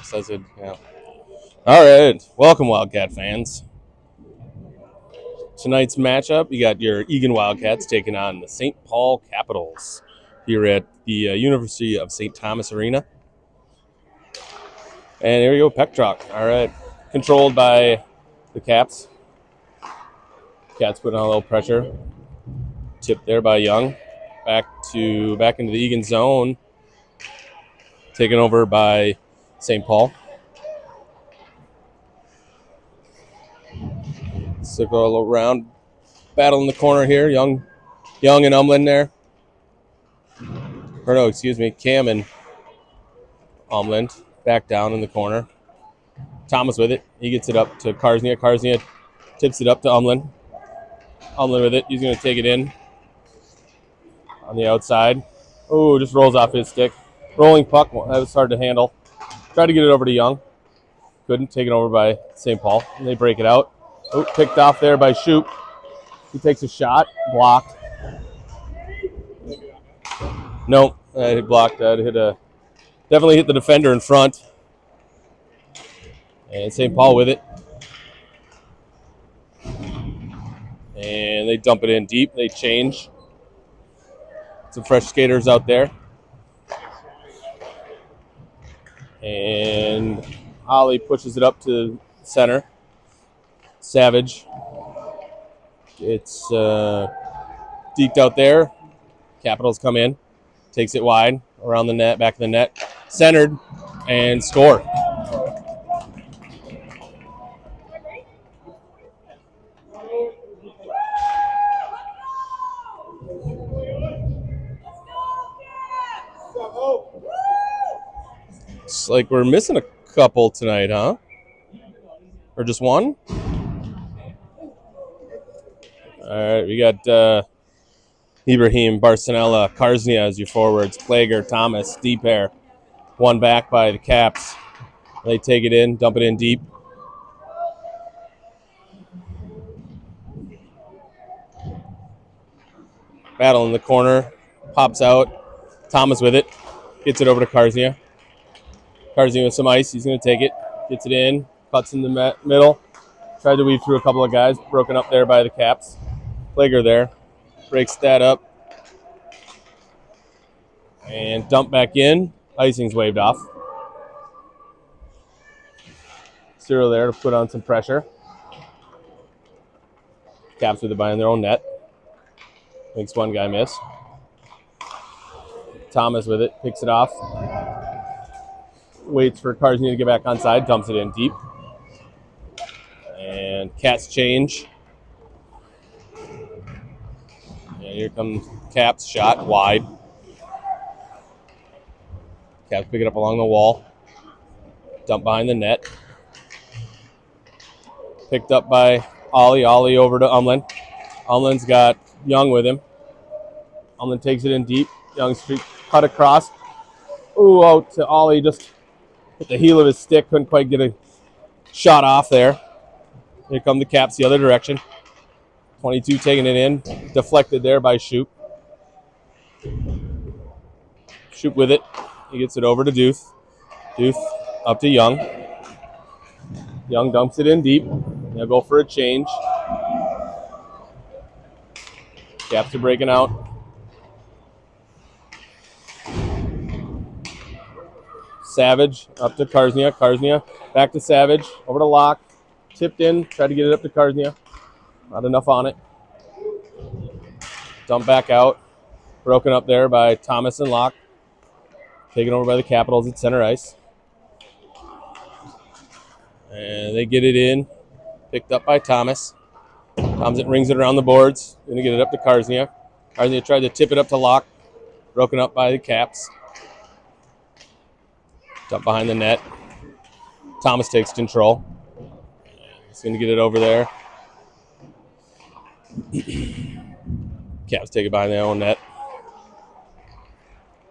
Says it, yeah. All right, welcome Wildcat fans. Tonight's matchup, you got your Eagan Wildcats taking on the St. Paul Capitals here at the University of St. Thomas Arena. And here we go, Peck Truck. All right, controlled by the Caps. Cats putting on a little pressure. Tipped there by Young. Back into the Eagan zone. Taken over by St. Paul. Circle around, battle in the corner here. Young and Umlin there. Or no, excuse me, Cam and Umlin back down in the corner. Thomas with it. He gets it up to Karsnia. Karsnia tips it up to Umlin. Umlin with it. He's going to take it in on the outside. Oh, just rolls off his stick. Rolling puck. That was hard to handle. Tried to get it over to Young. Couldn't. Taken over by St. Paul. And they break it out. Oh, picked off there by Shoop. He takes a shot. Blocked. Nope. He blocked that. Definitely hit the defender in front. And St. Paul with it. And they dump it in deep. They change. Some fresh skaters out there. And Ollie pushes it up to center. Savage. It's deked out there. Capitals come in. Takes it wide. Around the net. Back of the net. Centered. And score. It's like we're missing a couple tonight, huh? Or just one? All right, we got Ibrahim, Barcelona, Karsnia as your forwards. Plager, Thomas, deep pair. One back by the Caps. They take it in, dump it in deep. Battle in the corner. Pops out. Thomas with it. Gets it over to Karsnia. Karsnia with some ice. He's going to take it. Gets it in. Cuts in the middle. Tried to weave through a couple of guys. Broken up there by the Caps. Plager there. Breaks that up. And dump back in. Icing's waved off. Cyril there to put on some pressure. Caps with it behind their own net. Makes one guy miss. Thomas with it. Picks it off. Waits for Karsnia to get back on side. Dumps it in deep. And Cats change. And here comes Caps. Shot wide. Caps pick it up along the wall. Dump behind the net. Picked up by Ollie. Ollie over to Umlin. Umlin's got Young with him. Umlin takes it in deep. Young streak cut across. Ooh, out to Ollie. Just hit the heel of his stick. Couldn't quite get a shot off there. Here come the Caps the other direction. 22 taking it in. Deflected there by Shoop. Shoop with it. He gets it over to Duth. Duth up to Young. Young dumps it in deep. They'll go for a change. Caps are breaking out. Savage up to Karsnia. Karsnia back to Savage. Over to Locke. Tipped in. Tried to get it up to Karsnia. Not enough on it. Dump back out. Broken up there by Thomas and Locke. Taken over by the Capitals at center ice. And they get it in. Picked up by Thomas. Thomas rings it around the boards. Going to get it up to Karsnia. Karsnia tried to tip it up to Locke. Broken up by the Caps. Dump behind the net. Thomas takes control. He's going to get it over there. Caps take it behind their own net.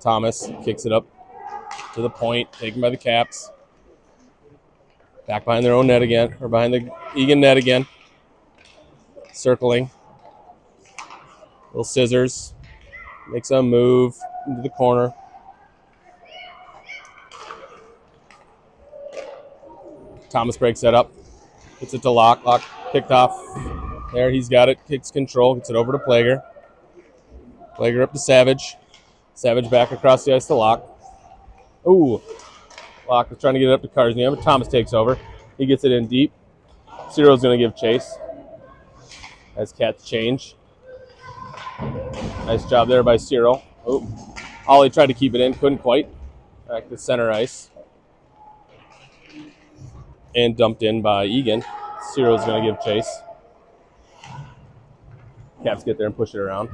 Thomas kicks it up to the point, taken by the Caps. Back behind their own net again, or behind the Eagan net again. Circling. Little scissors. Makes a move into the corner. Thomas breaks that up. Gets it to Locke. Locke kicked off. There, he's got it. Kicks control. Gets it over to Plager. Plager up to Savage. Savage back across the ice to Locke. Ooh. Locke was trying to get it up to Karsnia, but Thomas takes over. He gets it in deep. Ciro's going to give chase. As Cats change. Nice job there by Ciro. Oh, Ollie tried to keep it in. Couldn't quite. Back to center ice. And dumped in by Eagan. Ciro's going to give chase. Caps get there and push it around.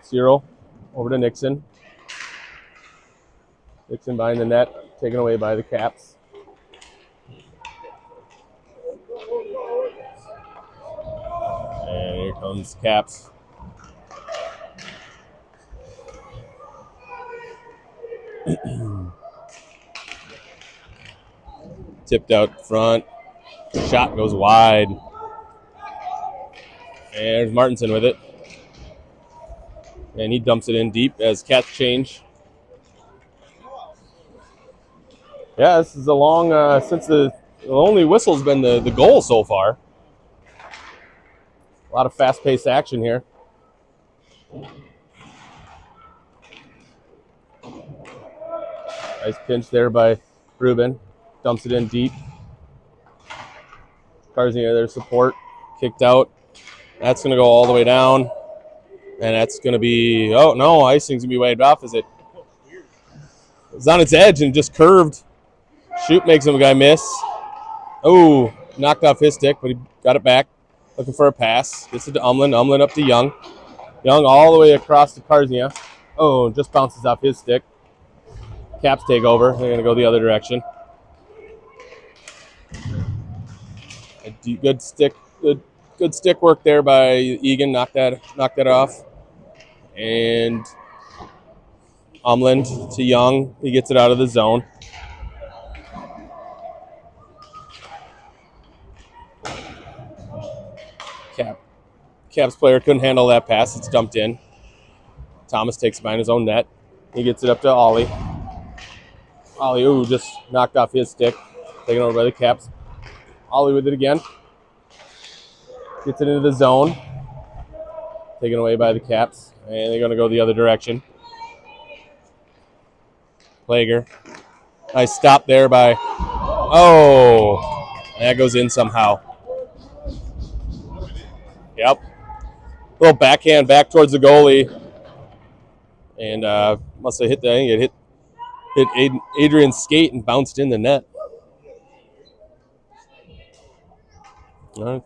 Ciro over to Nixon. Nixon behind the net, taken away by the Caps. And here comes Caps. Tipped out front. Shot goes wide. And there's Martinson with it. And he dumps it in deep as Cats change. Yeah, this is a long, since the only whistle's been the goal so far. A lot of fast-paced action here. Nice pinch there by Ruben. Dumps it in deep. Karsnia there, support. Kicked out. That's going to go all the way down. And that's going to be, oh, no, icing's going to be waved off. Is it? It's on its edge and just curved. Shoot makes him a guy miss. Oh, knocked off his stick, but he got it back. Looking for a pass. Gets it to Umlin. Umlin up to Young. Young all the way across to Karsnia. Oh, just bounces off his stick. Caps take over. They're going to go the other direction. Good stick work there by Eagan. Knocked that off. And Umland to Young. He gets it out of the zone. Caps player couldn't handle that pass. It's dumped in. Thomas takes it behind his own net. He gets it up to Ollie. Ollie, ooh, just knocked off his stick. Taken over by the Caps. Ollie with it again. Gets it into the zone. Taken away by the Caps. And they're going to go the other direction. Plager. Nice stop there by... Oh! That goes in somehow. Yep. Little backhand back towards the goalie. And must have hit hit Adrian's skate and bounced in the net. All right.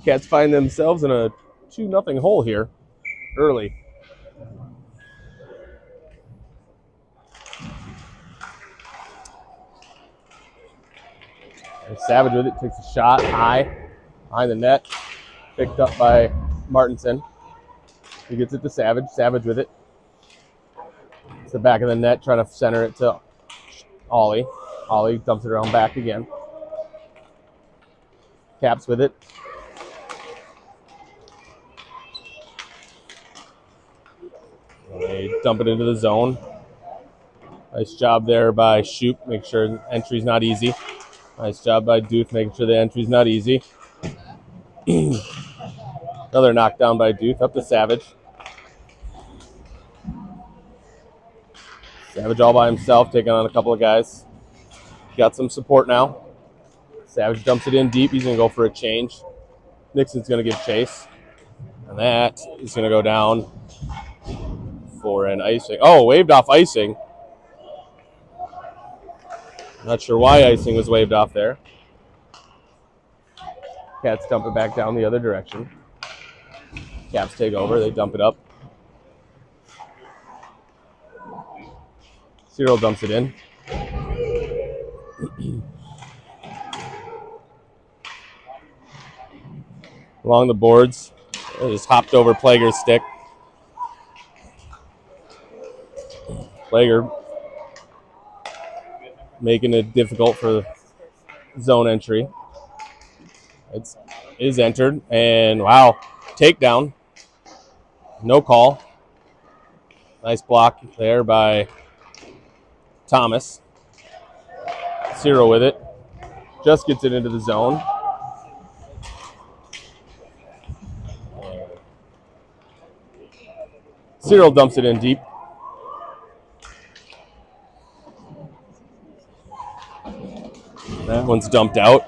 Cats find themselves in a 2-0 hole here early. And Savage with it, takes a shot high behind the net. Picked up by Martinson. He gets it to Savage. Savage with it. It's the back of the net, trying to center it to Ollie. Ollie dumps it around back again. Caps with it. They dump it into the zone. Nice job there by Shoop, make sure the entry's not easy. Nice job by Duth, making sure the entry's not easy. Another knockdown by Duth, up to Savage. Savage all by himself, taking on a couple of guys. Got some support now. Savage dumps it in deep. He's going to go for a change. Nixon's going to give chase. And that is going to go down for an icing. Oh, waved off icing. Not sure why icing was waved off there. Cats dump it back down the other direction. Caps take over. They dump it up. Cyril dumps it in. Along the boards. They just hopped over Plager's stick. Plager making it difficult for zone entry. It is entered, and wow, takedown. No call. Nice block there by Thomas. Cyril with it. Just gets it into the zone. Cyril dumps it in deep. That one's dumped out.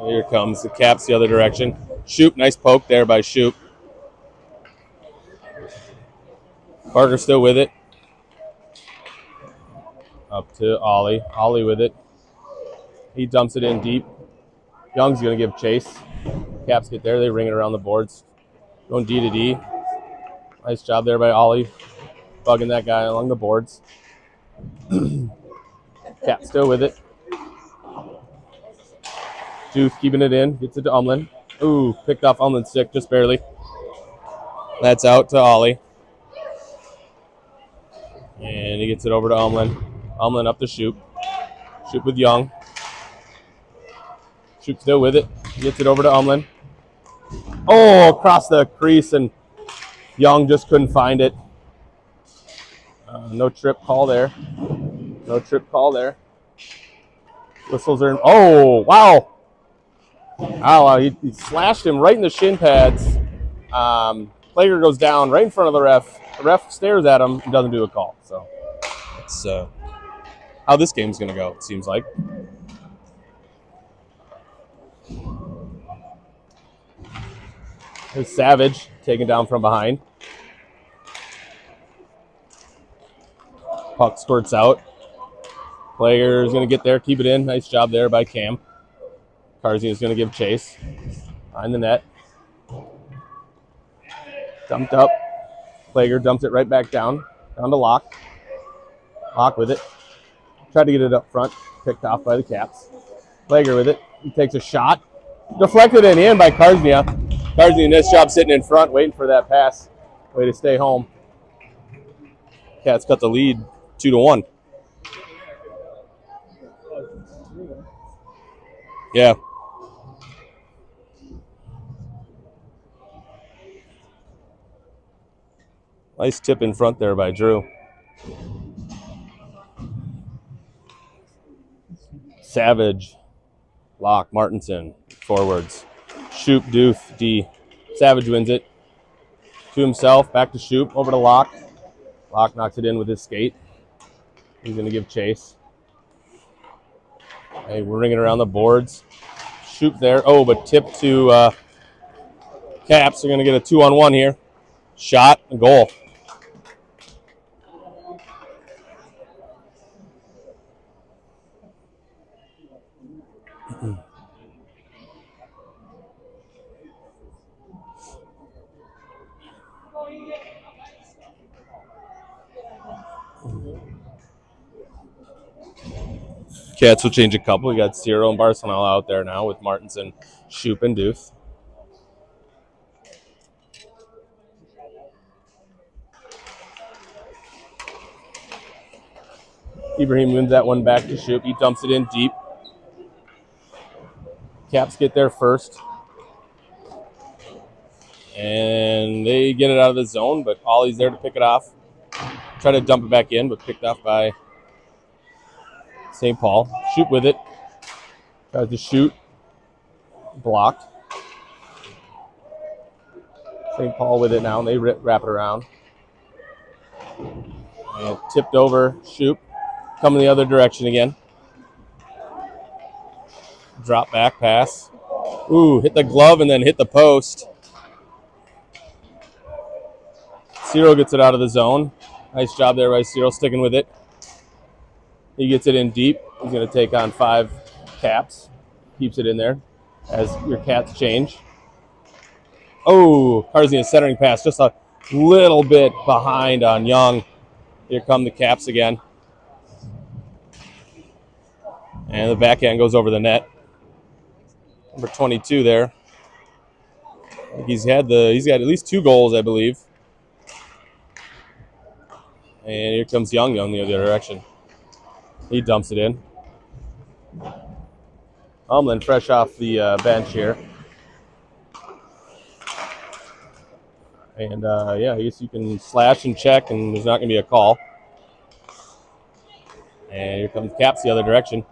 Here comes the Caps the other direction. Shoop, nice poke there by Shoop. Parker still with it. Up to Ollie. Ollie with it. He dumps it in deep. Young's going to give chase. Caps get there. They ring it around the boards. Going D to D. Nice job there by Ollie. Bugging that guy along the boards. Cap still with it. Juice keeping it in. Gets it to Umlin. Ooh, picked off Umlin's stick just barely. That's out to Ollie. And he gets it over to Umlin. Umlin up to Shoop. Shoop with Young. Shoop still with it. He gets it over to Umlin. Oh, across the crease, and Young just couldn't find it. No trip call there. No trip call there. Whistles are in. Oh, wow. Wow, he slashed him right in the shin pads. Player goes down right in front of the ref. The ref stares at him and doesn't do a call. So that's how this game's going to go, it seems like. There's Savage taken down from behind. Puck squirts out. Player's going to get there, keep it in. Nice job there by Cam. Carzy is going to give chase. Behind the net. Dumped up. Plager dumps it right back down to Locke. Locke with it. Tried to get it up front. Picked off by the Caps. Plager with it. He takes a shot. Deflected and in by Karznia. Karznia, nice job sitting in front, waiting for that pass. Way to stay home. Cats cut the lead 2-1. Yeah. Nice tip in front there by Drew. Savage, Locke, Martinson, forwards. Shoop, Dooth, D. Savage wins it. To himself, back to Shoop, over to Locke. Locke knocks it in with his skate. He's going to give chase. Hey, we're ringing around the boards. Shoop there. Oh, but tip to Caps. They're going to get a 2-on-1 here. Shot, and goal. Cats will change a couple. We got Cyril and Barcelona out there now with Martinson, Shoop, and Dooth. Ibrahim wins that one back to Shoop. He dumps it in deep. Caps get there first. And they get it out of the zone, but Ollie's there to pick it off. Try to dump it back in, but picked off by St. Paul. Shoot with it. Tries to shoot. Blocked. St. Paul with it now, and they wrap it around. And tipped over. Shoot. Coming the other direction again. Drop back pass. Ooh, hit the glove and then hit the post. Cyril gets it out of the zone. Nice job there by Cyril, sticking with it. He gets it in deep. He's going to take on 5 Caps. Keeps it in there as your Cats change. Oh, Karzy centering pass, just a little bit behind on Young. Here come the Caps again. And the backhand goes over the net. Number 22 there. He's got at least 2 goals, I believe. And here comes Young the other direction. He dumps it in. Umlin fresh off the bench here. And, yeah, I guess you can slash and check, and there's not going to be a call. And here comes Caps the other direction.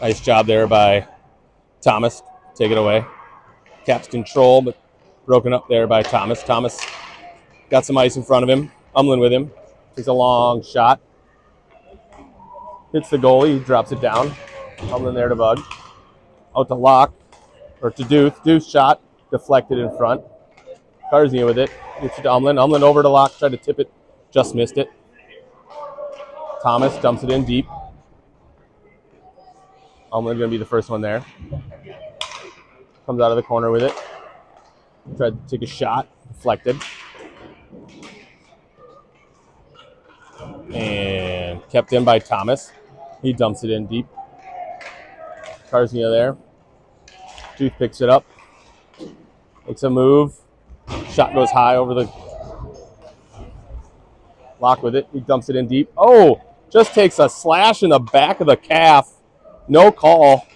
Nice job there by Thomas. Take it away. Caps control, but broken up there by Thomas. Thomas got some ice in front of him. Umlin with him. Takes a long shot. Hits the goalie. He drops it down. Umlin there to Bug. Out to Locke. Or to Deuce. Deuce shot. Deflected in front. Karznia with it. Gets it to Umlin. Umlin over to Locke. Tried to tip it. Just missed it. Thomas dumps it in deep. Umlin going to be the first one there. Comes out of the corner with it. Tried to take a shot. Deflected. And kept in by Thomas. He dumps it in deep. Karznia there. Duke picks it up. Makes a move. Shot goes high over the Locke with it. He dumps it in deep. Oh, just takes a slash in the back of the calf. No call.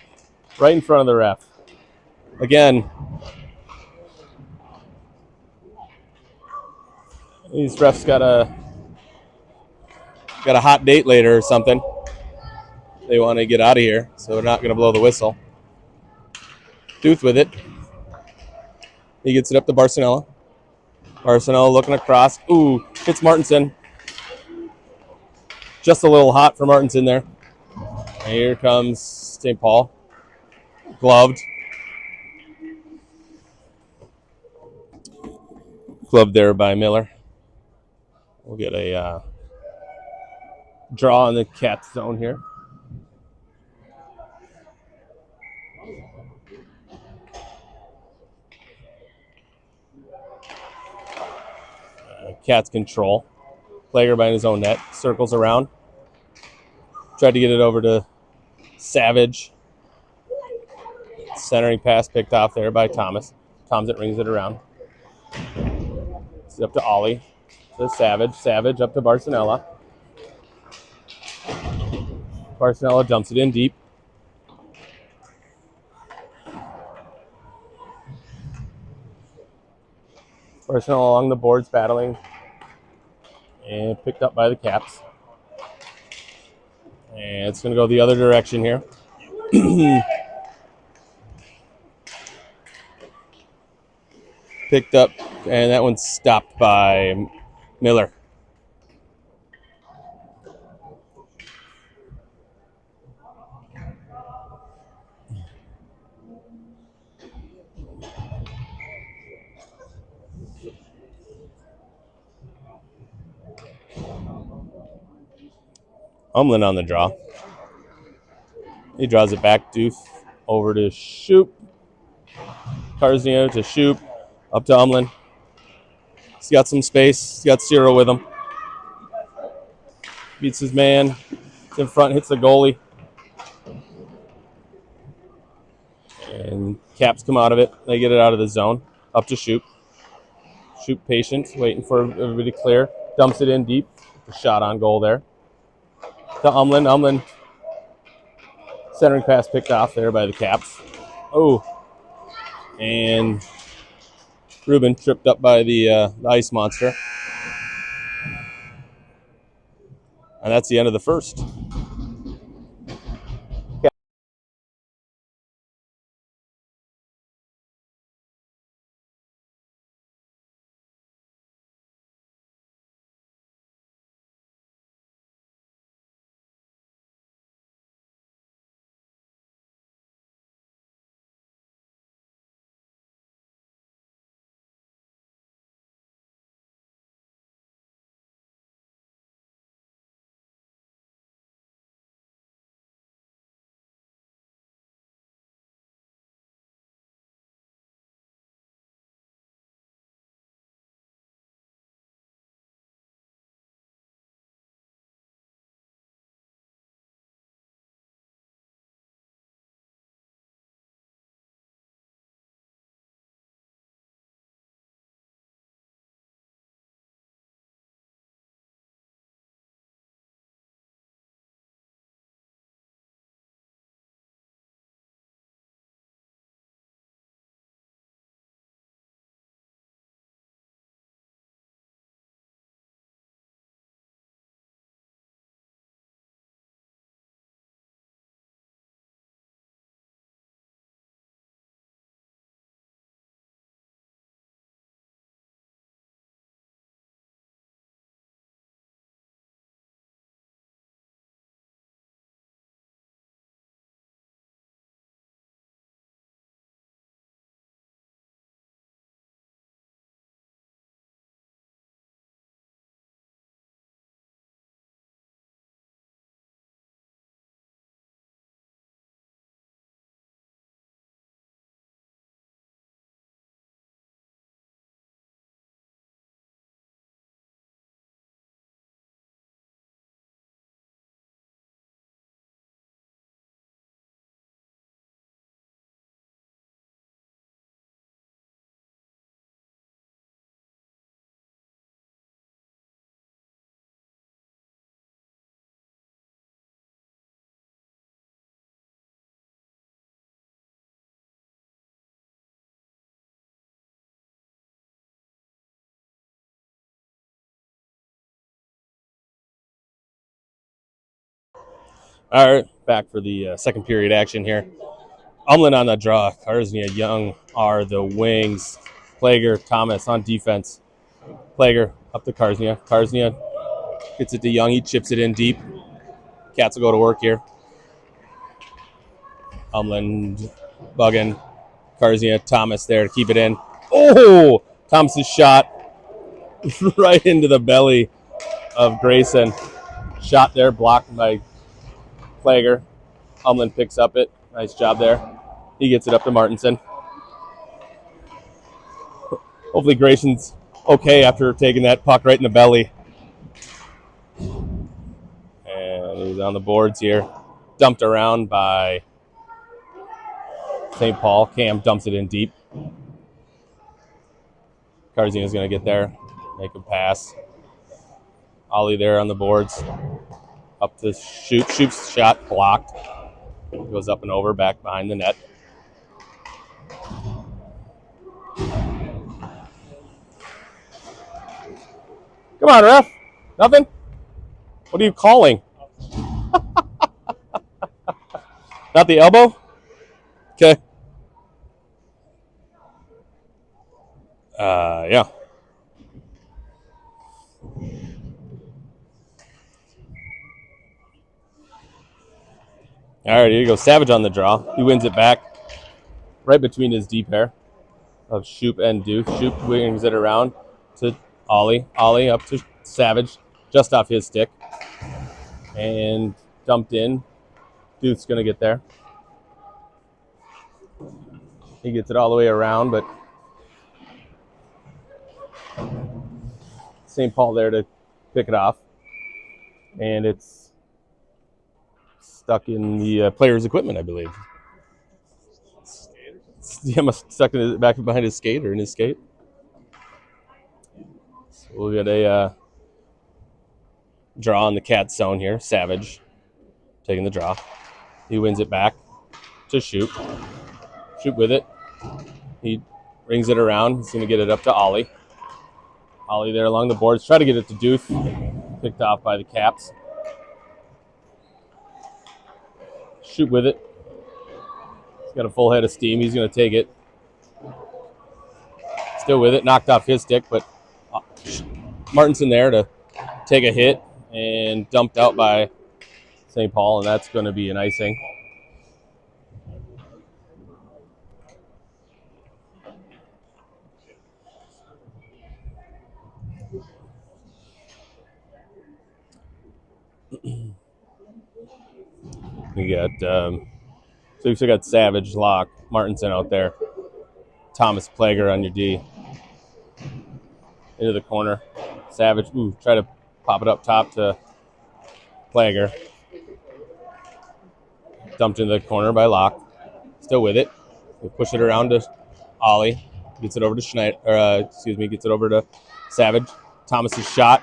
Right in front of the ref. Again, these refs got a hot date later or something. They want to get out of here, so they're not going to blow the whistle. Duth with it. He gets it up to Barcinella. Barcinella looking across. Ooh, hits Martinson. Just a little hot for Martinson there. And here comes St. Paul. Gloved. Gloved there by Miller. We'll get a draw in the cat zone here. Cat's control. Player by his own net. Circles around. Tried to get it over to Savage. Centering pass picked off there by Thomas. Thomas rings it around. It's up to Ollie. To Savage. Savage up to Barcinella. Barcinella dumps it in deep. Barcinella along the boards battling. And picked up by the Caps. And it's going to go the other direction here. Picked up, and that one's stopped by Miller. Umlin on the draw. He draws it back. Doof over to Shoop. Karznia to Shoop. Up to Umlin. He's got some space. He's got Cyril with him. Beats his man. It's in front. Hits the goalie. And Caps come out of it. They get it out of the zone. Up to Shoop. Shoop patient. Waiting for everybody to clear. Dumps it in deep. A shot on goal there. To Umlin. Umlin. Centering pass picked off there by the Caps. Oh. And Ruben tripped up by the ice monster. And that's the end of the first. All right, back for the second period action here. Umlin on the draw. Karznia, Young are the wings. Plager, Thomas on defense. Plager up to Karznia. Karznia gets it to Young. He chips it in deep. Cats will go to work here. Umlin, Buggin, Karznia, Thomas there to keep it in. Oh! Thomas's shot right into the belly of Grayson. Shot there, blocked by Plager. Umlin picks up it. Nice job there. He gets it up to Martinson. Hopefully Grayson's okay after taking that puck right in the belly. And he's on the boards here. Dumped around by St. Paul. Cam dumps it in deep. Karzina's going to get there, make a pass. Ollie there on the boards. Up to shoot. Shoots shot blocked. Goes up and over, back behind the net. Come on, ref. Nothing? What are you calling? Not the elbow? Okay. Yeah. All right, here you go. Savage on the draw. He wins it back right between his D pair of Shoop and Duke. Shoop wings it around to Ollie. Ollie up to Savage, just off his stick. And dumped in. Duke's going to get there. He gets it all the way around, but St. Paul there to pick it off. And it's stuck in the player's equipment, I believe. Yeah, stuck in the back behind his skate or in his skate. So we'll get a draw in the cat zone here. Savage taking the draw. He wins it back to Shoop. Shoop with it. He rings it around. He's going to get it up to Ollie. Ollie there along the boards. Try to get it to Dooth. Picked off by the Caps. Shoop with it. He's got a full head of steam. He's going to take it. Still with it. Knocked off his stick, but Martinson there to take a hit and dumped out by St. Paul, and that's going to be an icing. We got so we still got Savage, Locke, Martinson out there. Thomas Plager on your D. Into the corner. Savage, try to pop it up top to Plager. Dumped into the corner by Locke. Still with it. We push it around to Ollie. Gets it over to gets it over to Savage. Thomas's shot.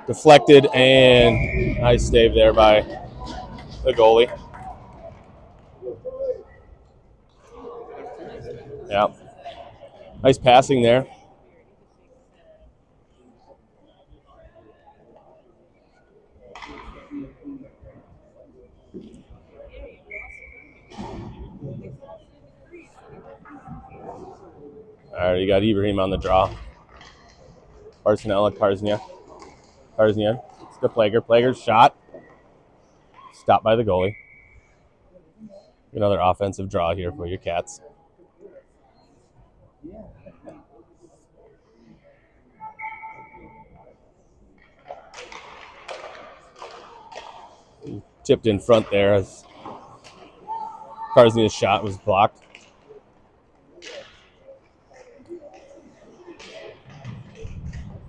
Deflected, and nice save there by the goalie. Yeah. Nice passing there. All right, you got Ibrahim on the draw. Barcelona, Karznia. Karznia. It's the Plager. Plager's shot. Stopped by the goalie. Another offensive draw here for your Cats. Tipped in front there as Karznia's shot was blocked.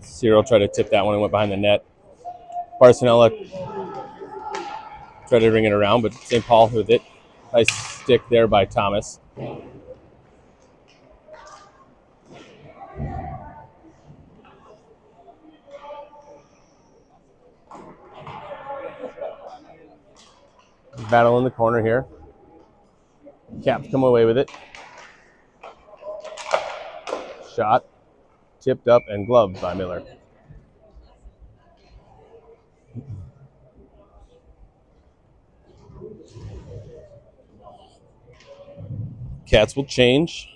Cyril tried to tip that one and went behind the net. Barcelona tried to ring it around, but St. Paul with it. Nice stick there by Thomas. Battle in the corner here. Caps come away with it. Shot. Tipped up and gloved by Miller. Cats will change.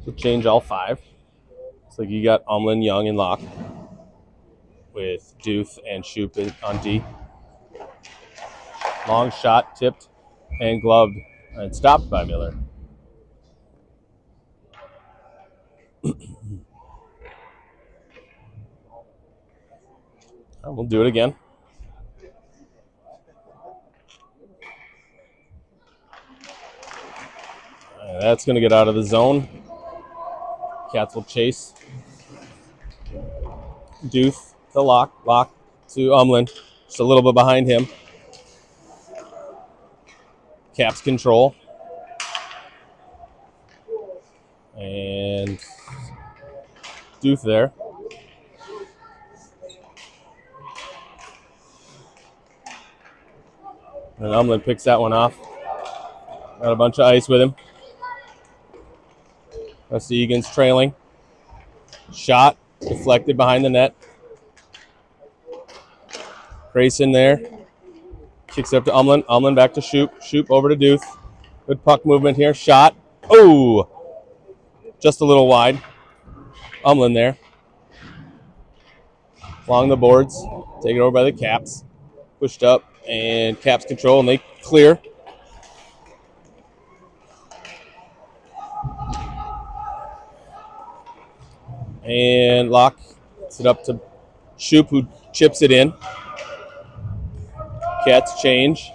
We'll change all 5. So you got Umlin, Young, and Locke with Duth and Shoop on D. Long shot, tipped, and gloved, and stopped by Miller. We'll do it again. That's going to get out of the zone. Cats will chase. Duth to Locke. Locke to Umlin. Just a little bit behind him. Caps control. And Duth there. And Umlin picks that one off. Got a bunch of ice with him. That's Egan's trailing. Shot. Deflected behind the net. Grayson there. Kicks it up to Umlin. Umlin back to Shoop. Shoop over to Duth. Good puck movement here. Shot. Oh! Just a little wide. Umlin there. Along the boards. Taken over by the Caps. Pushed up. And Caps control. And they clear. And Locke gets it up to Shoop, who chips it in. Cats change.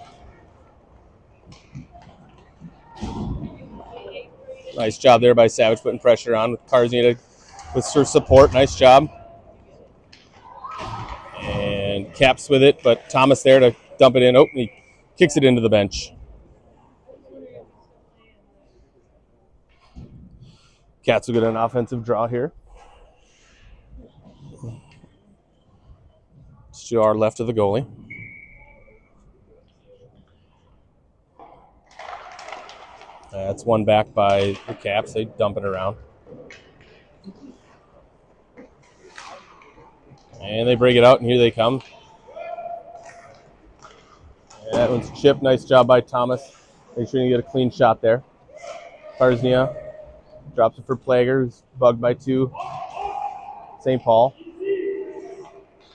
Nice job there by Savage putting pressure on with Karzina with her support. Nice job. And Caps with it, but Thomas there to dump it in. Oh, he kicks it into the bench. Cats will get an offensive draw here. It's to our left of the goalie. That's one back by the Caps. They dump it around. And they break it out, and here they come. And that one's chipped. Nice job by Thomas. Make sure you get a clean shot there. Karznia drops it for Plager, who's bugged by 2. St. Paul.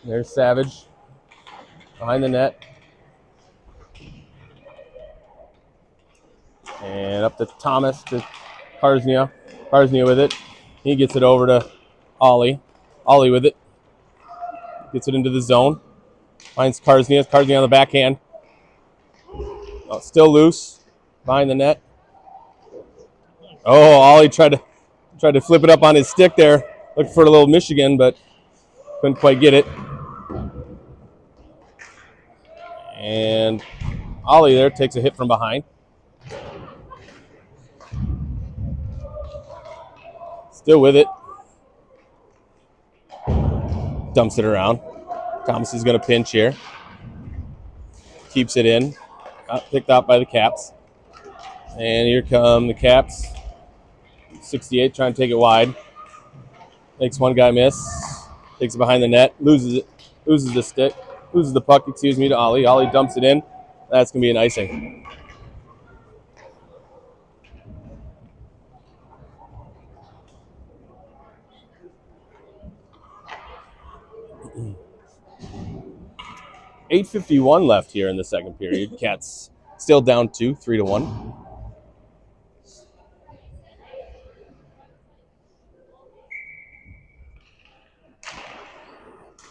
There's Savage behind the net. And up to Thomas to Karznia. Karznia with it. He gets it over to Ollie. Ollie with it. Gets it into the zone. Finds Karznia. Karznia on the backhand. Oh, still loose. Behind the net. Oh, Ollie tried to flip it up on his stick there. Looked for a little Michigan, but couldn't quite get it. And Ollie there takes a hit from behind. Still with it. Dumps it around. Thomas is going to pinch here. Keeps it in. Picked up by the Caps. And here come the Caps. 68 trying to take it wide. Makes one guy miss. Takes it behind the net. Loses it. Loses the stick. Loses the puck, to Ollie. Ollie dumps it in. That's going to be an icing. .851 left here in the second period. Cats still down 2, 3-1.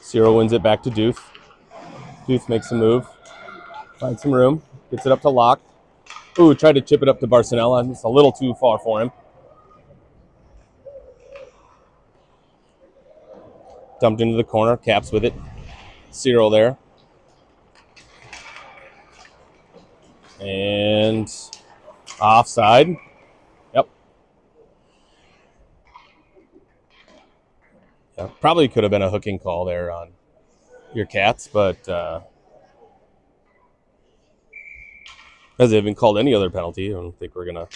Cyril wins it back to Duth. Duth makes a move. Finds some room. Gets it up to Locke. Ooh, tried to chip it up to Barcinella. It's a little too far for him. Dumped into the corner. Caps with it. Cyril there. And offside. Yep. Yeah, probably could have been a hooking call there on your Cats, but as they haven't called any other penalty, I don't think we're going to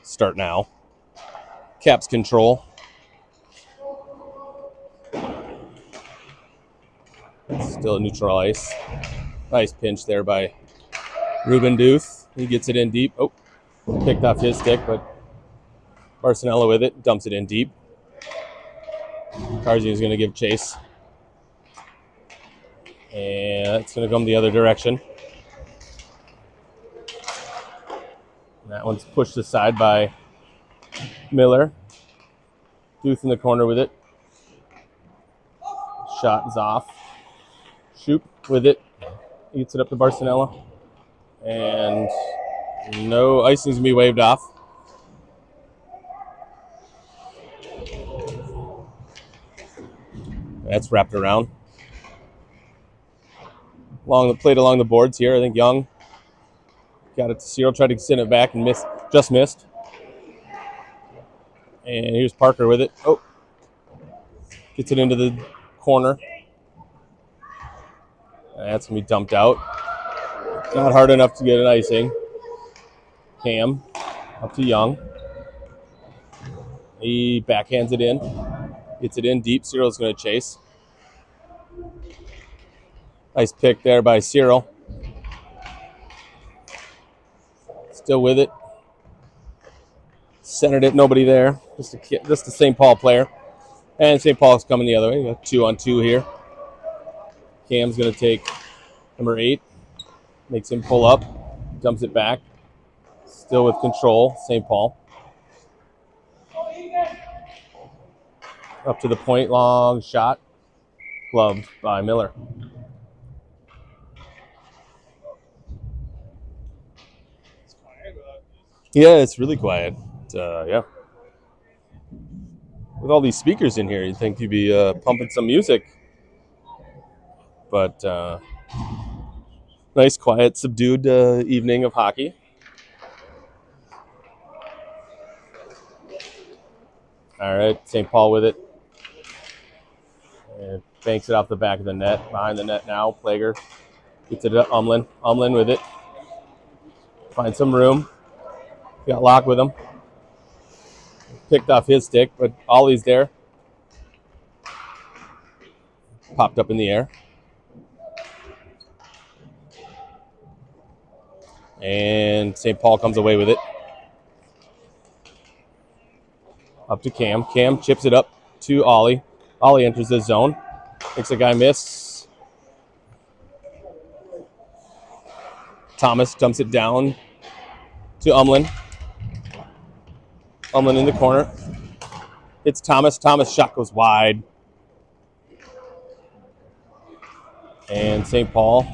start now. Caps control. Still at neutral ice. Nice pinch there by Ruben Duth. He gets it in deep. Oh, picked off his stick, but Barcinella with it, dumps it in deep. Carzio is going to give chase. And it's going to come the other direction. And that one's pushed aside by Miller. Duth in the corner with it. Shot is off. Shoop with it. He gets it up to Barcinella. And no icing's going to be waved off. That's wrapped around. Along the boards here. I think Young got it to Cyril, tried to send it back and just missed. And here's Parker with it. Oh, gets it into the corner. That's going to be dumped out. Not hard enough to get an icing. Cam up to Young. He backhands it in. Gets it in deep. Cyril's going to chase. Nice pick there by Cyril. Still with it. Centered it. Nobody there. Just a St. Paul player. And St. Paul's coming the other way. We got 2-on-2 here. Cam's going to take number 8. Makes him pull up. Dumps it back. Still with control. St. Paul. Up to the point. Long shot. Gloved by Miller. Yeah, it's really quiet. Yeah. With all these speakers in here, you'd think you'd be pumping some music. But nice, quiet, subdued evening of hockey. All right, St. Paul with it. And banks it off the back of the net. Behind the net now, Plager gets it to Umlin. Umlin with it. Finds some room. Got locked with him. Picked off his stick, but Ollie's there. Popped up in the air. And St. Paul comes away with it. Up to Cam. Cam chips it up to Ollie. Ollie enters the zone. Makes a guy miss. Thomas dumps it down to Umlin. Umlin in the corner. It's Thomas. Thomas' shot goes wide. And St. Paul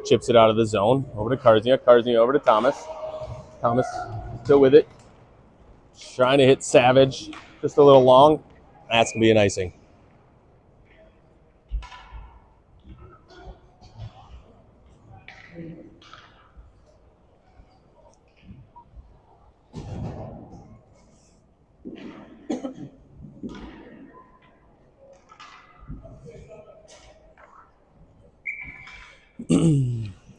chips it out of the zone. Over to Carzio. Carzio over to Thomas. Thomas still with it. Trying to hit Savage. Just a little long. That's going to be an icing.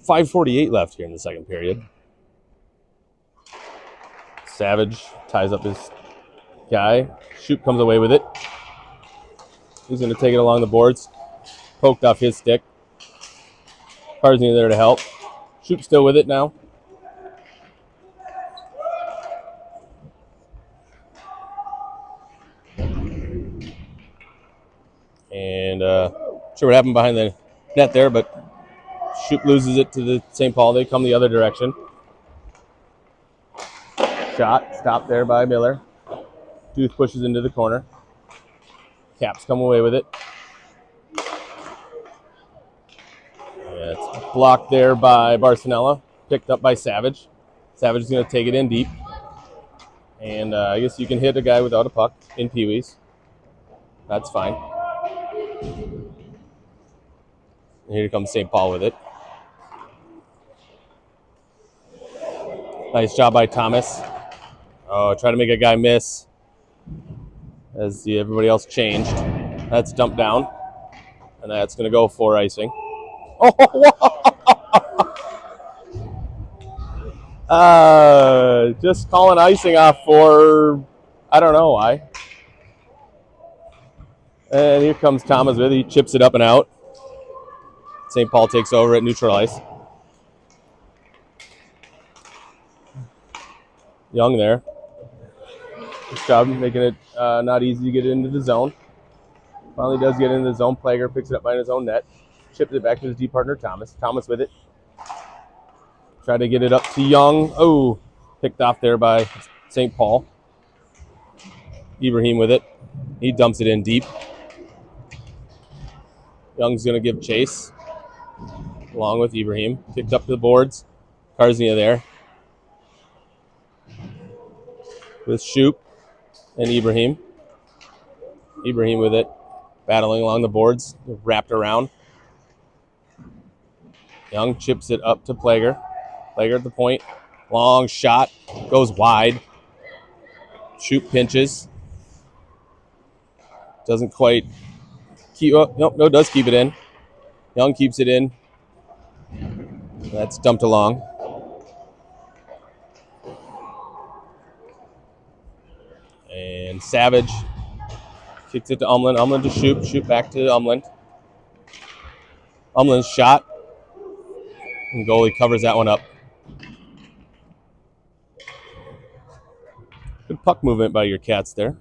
.548 left here in the second period. Savage ties up his guy. Shoop comes away with it. He's going to take it along the boards. Poked off his stick. Carzio there to help. Shoop still with it now. And sure what happened behind the net there, but Shoop loses it to the St. Paul. They come the other direction. Shot stopped there by Miller. Duth pushes into the corner. Caps come away with it. Yeah, it's blocked there by Barcinella. Picked up by Savage. Savage is going to take it in deep. And I guess you can hit a guy without a puck in Pee-wees. That's fine. And here comes St. Paul with it. Nice job by Thomas. Oh, try to make a guy miss as everybody else changed. That's dumped down. And that's going to go for icing. Just calling icing off for, I don't know why. And here comes Thomas with it. He chips it up and out. St. Paul takes over at neutral ice. Young there. Good job making it not easy to get into the zone. Finally does get into the zone. Plager picks it up behind his own net. Chips it back to his D partner, Thomas. Thomas with it. Try to get it up to Young. Oh, picked off there by St. Paul. Ibrahim with it. He dumps it in deep. Young's going to give chase along with Ibrahim. Picked up to the boards. Karznia there with Shoop and Ibrahim. Ibrahim with it. Battling along the boards. Wrapped around. Young chips it up to Plager. Plager at the point. Long shot. Goes wide. Shoop pinches. Doesn't quite keep. Oh, no, does keep it in. Young keeps it in. That's dumped along. And Savage kicks it to Umland. Umland to Shoop. Shoop back to Umland. Umland's shot. And goalie covers that one up. Good puck movement by your Cats there.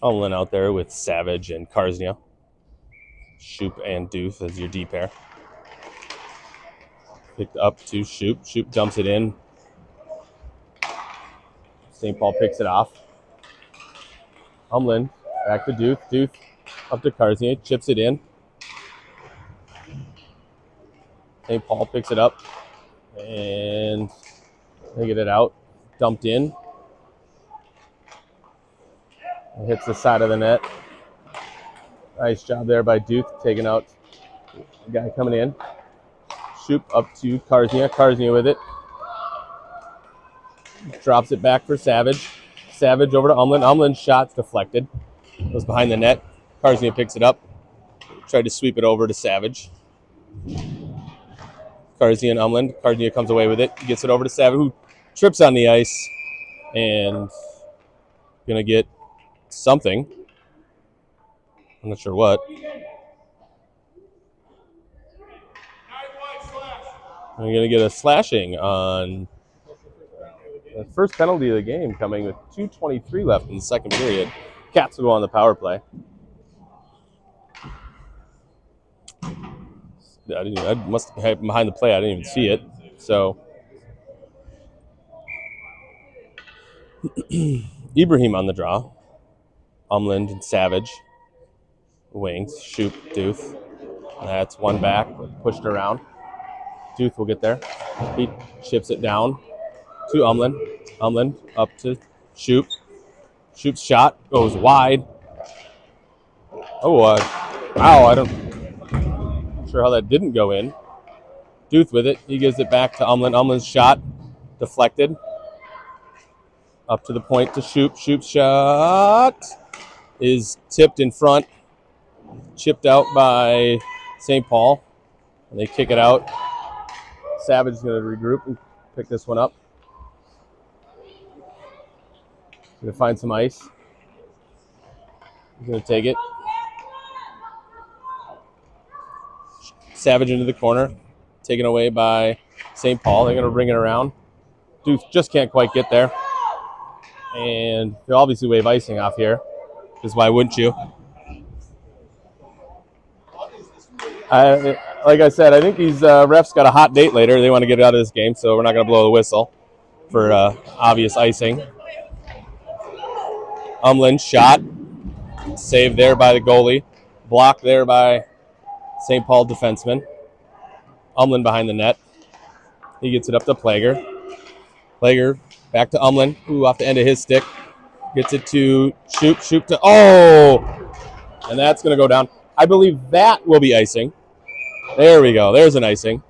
Umland out there with Savage and Karznia. Shoop and Dooth as your D pair. Picked up to Shoop. Shoop dumps it in. St. Paul picks it off. Umland back to Dooth. Dooth up to Karznia. Chips it in. St. Paul picks it up. And they get it out. Dumped in. It hits the side of the net. Nice job there by Dooth, taking out the guy coming in. Shoop up to Karznia. Karznia with it. Drops it back for Savage. Savage over to Umland. Umland's shot's deflected. Goes behind the net. Karznia picks it up. Tried to sweep it over to Savage. Karznia and Umland. Karznia comes away with it. Gets it over to Savage, who trips on the ice and gonna get something. I'm not sure what. I'm going to get a slashing on the first penalty of the game, coming with 2:23 left in the second period. Cats will go on the power play. I must have behind the play. I didn't even see it. So Ibrahim on the draw. Umland and Savage. Wings. Shoop. Dooth. That's one back. Pushed around. Dooth will get there. He chips it down to Umland. Umland up to Shoop. Shoop's shot goes wide. Oh, wow. Not sure how that didn't go in. Dooth with it. He gives it back to Umland. Umland's shot deflected. Up to the point to Shoop. Shoop's shot is tipped in front. Chipped out by St. Paul. And they kick it out. Savage is going to regroup and pick this one up. Going to find some ice. He's going to take it. Savage into the corner. Taken away by St. Paul. They're going to bring it around. Dooth just can't quite get there. And they obviously wave icing off here. Because why wouldn't you? Like I said, I think these refs got a hot date later. They want to get out of this game, so we're not going to blow the whistle for obvious icing. Umland shot. Saved there by the goalie. Blocked there by St. Paul defenseman. Umland behind the net. He gets it up to Plager. Plager back to Umland. Ooh, off the end of his stick. Gets it to Shoop. Shoop to... Oh! And that's going to go down. I believe that will be icing. There we go. There's an icing.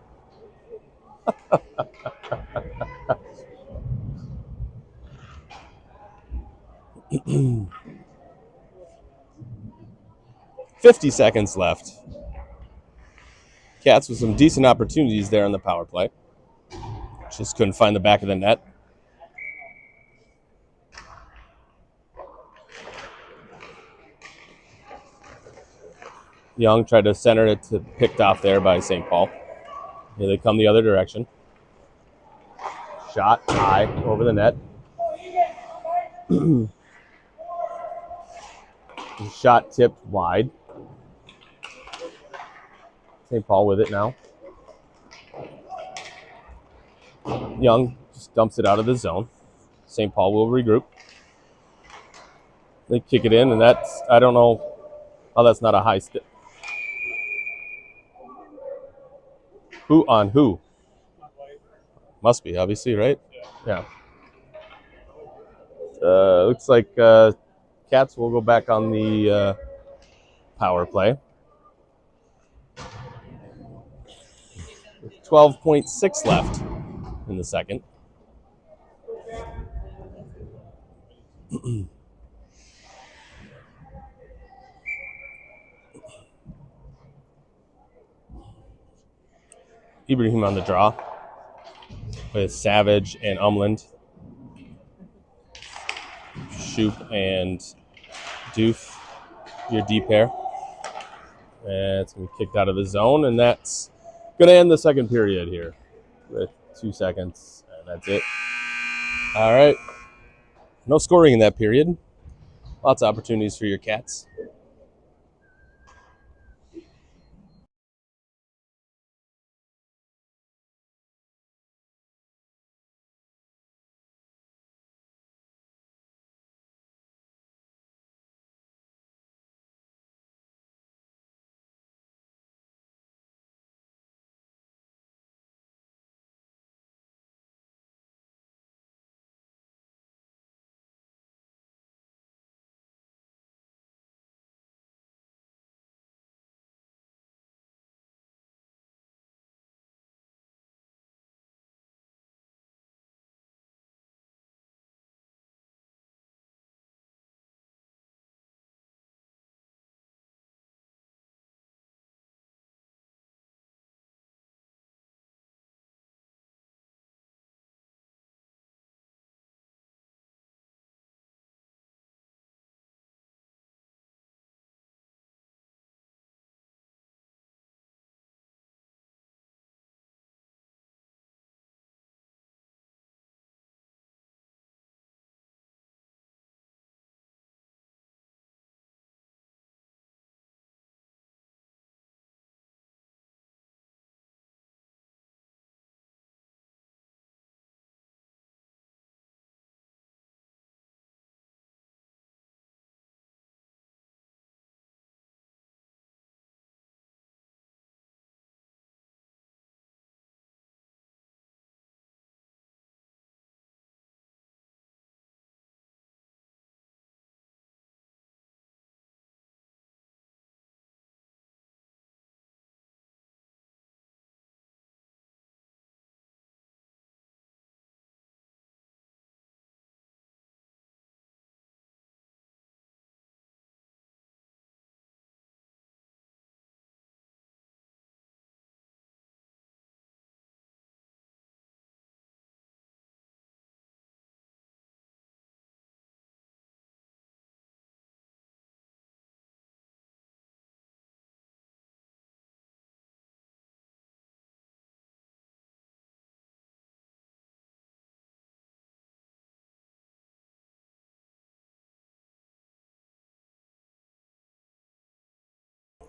$50 seconds left. Cats with some decent opportunities there on the power play. Just couldn't find the back of the net. Young tried to center it, to picked off there by St. Paul. Here they come the other direction. Shot high over the net. Shot tipped wide. St. Paul with it now. Young just dumps it out of the zone. St. Paul will regroup. They kick it in, and that's, I don't know how that's not a high stick. Who on who? Must be, obviously, right? Yeah. Looks like Cats will go back on the power play. 12.6 left in the second. Ibrahim on the draw with Savage and Umland. Shoop and Doof, your D pair. And it's going to be kicked out of the zone, and that's going to end the second period here with 2 seconds, and that's it. All right. No scoring in that period. Lots of opportunities for your Cats.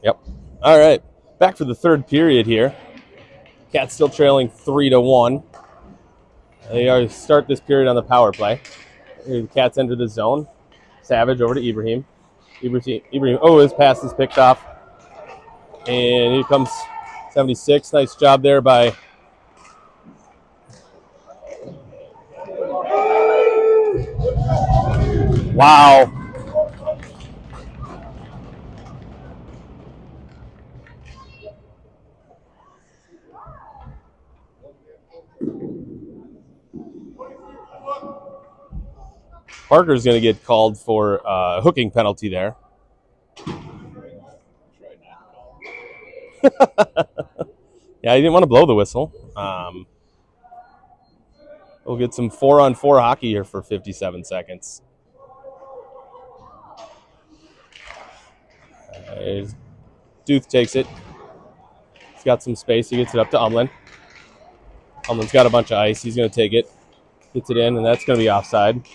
Yep. All right. Back for the third period here. Cats still trailing 3-1. They start this period on the power play. Here the Cats enter the zone. Savage over to Ibrahim. Ibrahim, his pass is picked off. And here comes 76. Nice job there by wow. Parker's going to get called for a hooking penalty there. Yeah, he didn't want to blow the whistle. We'll get some 4-on-4 hockey here for 57 seconds. Duth takes it. He's got some space. He gets it up to Umlin. Umlin's got a bunch of ice. He's going to take it. Gets it in, and that's going to be offside.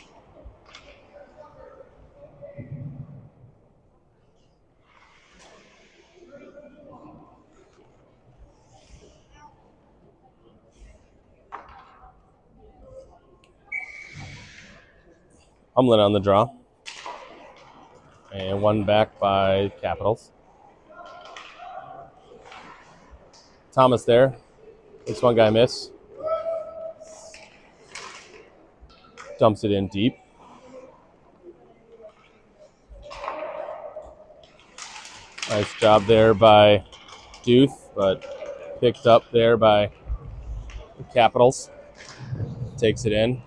Umlin on the draw. And one back by Capitals. Thomas there. This one guy miss. Dumps it in deep. Nice job there by Duth, but picked up there by the Capitals. Takes it in.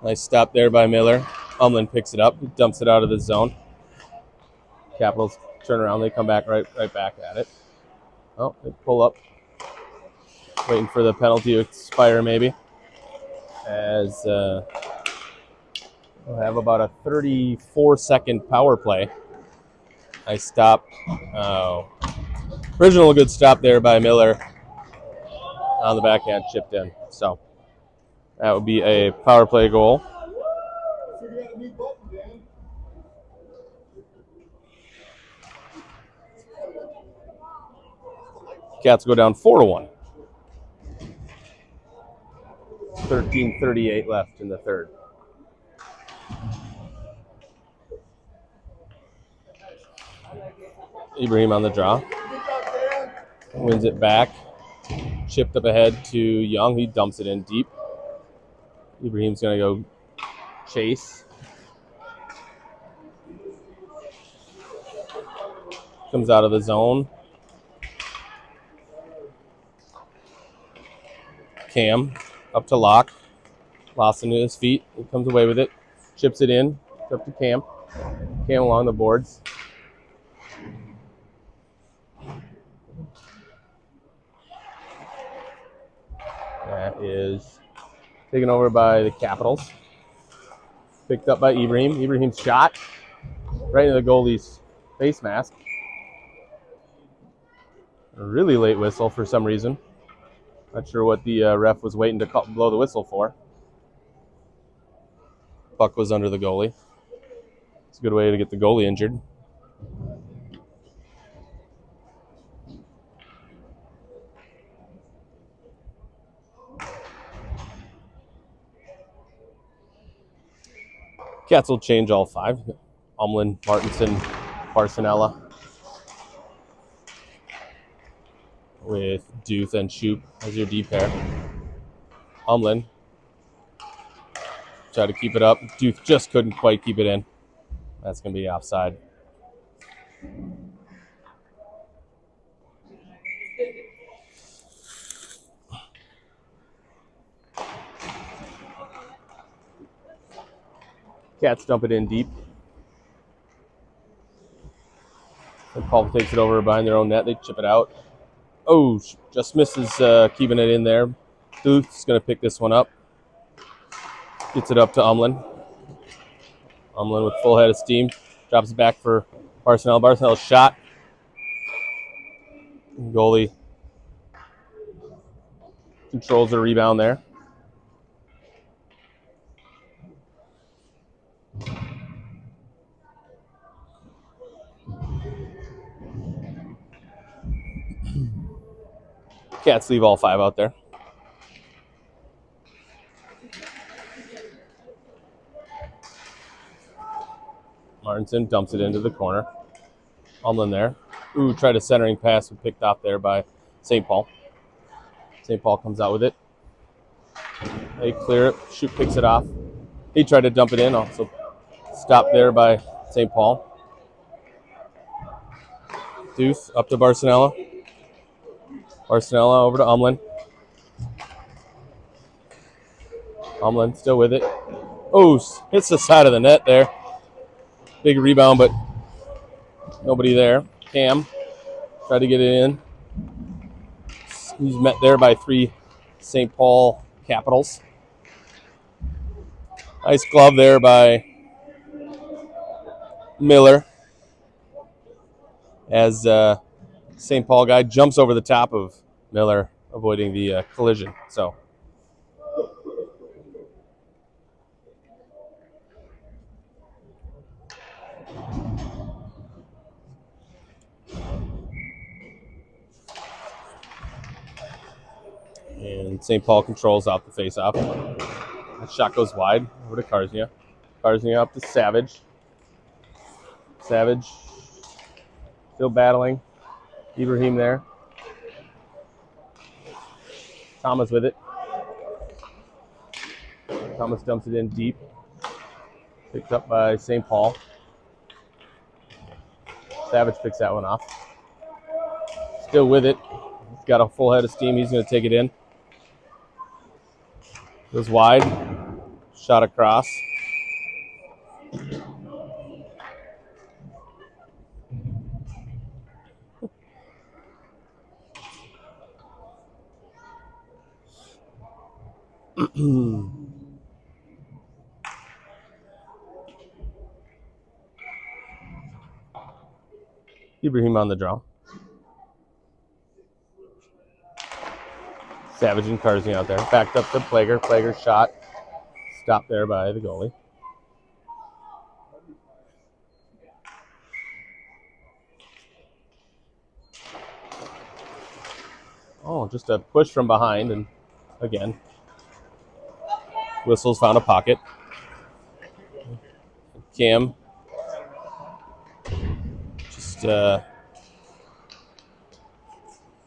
Nice stop there by Miller. Umlin picks it up, dumps it out of the zone. Capitals turn around, they come back right back at it. Oh, they pull up. Waiting for the penalty to expire maybe. As we'll have about a 34-second power play. Nice stop. Original good stop there by Miller. On the backhand, chipped in. So that would be a power play goal. Cats go down 4-1. 13:38 left in the third. Ibrahim on the draw. Wins it back. Chipped up ahead to Young. He dumps it in deep. Ibrahim's going to go chase. Comes out of the zone. Cam up to Locke. Lawson to his feet. He comes away with it. Chips it in. It's up to Cam. Cam along the boards. That is taken over by the Capitals. Picked up by Ibrahim. Ibrahim's shot right into the goalie's face mask. A really late whistle for some reason. Not sure what the ref was waiting to blow the whistle for. Puck was under the goalie. It's a good way to get the goalie injured. Cats will change all five. Umlin, Martinson, Barcinella. With Duth and Shoop as your D pair. Umlin. Try to keep it up. Duth just couldn't quite keep it in. That's going to be offside. Cats dump it in deep. And Paul takes it over behind their own net. They chip it out. Oh, just misses keeping it in there. Duth's going to pick this one up. Gets it up to Umlin. Umlin with full head of steam. Drops it back for Barcinella. Barcinella's shot. Goalie controls the rebound there. Cats leave all five out there. Martinson dumps it into the corner. Umlin there. Ooh, tried a centering pass, but picked off there by St. Paul. St. Paul comes out with it. They clear it. Shoot picks it off. He tried to dump it in. Also stopped there by St. Paul. Duth up to Barcinella. Barcinella over to Umlin. Umlin still with it. Oh, hits the side of the net there. Big rebound, but nobody there. Cam tried to get it in. He's met there by three St. Paul Capitals. Nice glove there by Miller as St. Paul guy jumps over the top of Miller, avoiding the collision. So and St. Paul controls out the face-off. That shot goes wide over to Karznia. Karznia up to Savage. Savage still battling. Ibrahim there. Thomas with it. Thomas dumps it in deep. Picked up by St. Paul. Savage picks that one off. Still with it. He's got a full head of steam. He's going to take it in. Goes wide. Shot across. Ibrahim on the draw. Savage and Karznia out there. Backed up to Plager. Plager shot. Stopped there by the goalie. Oh, just a push from behind, and again, Whistles found a pocket. Cam just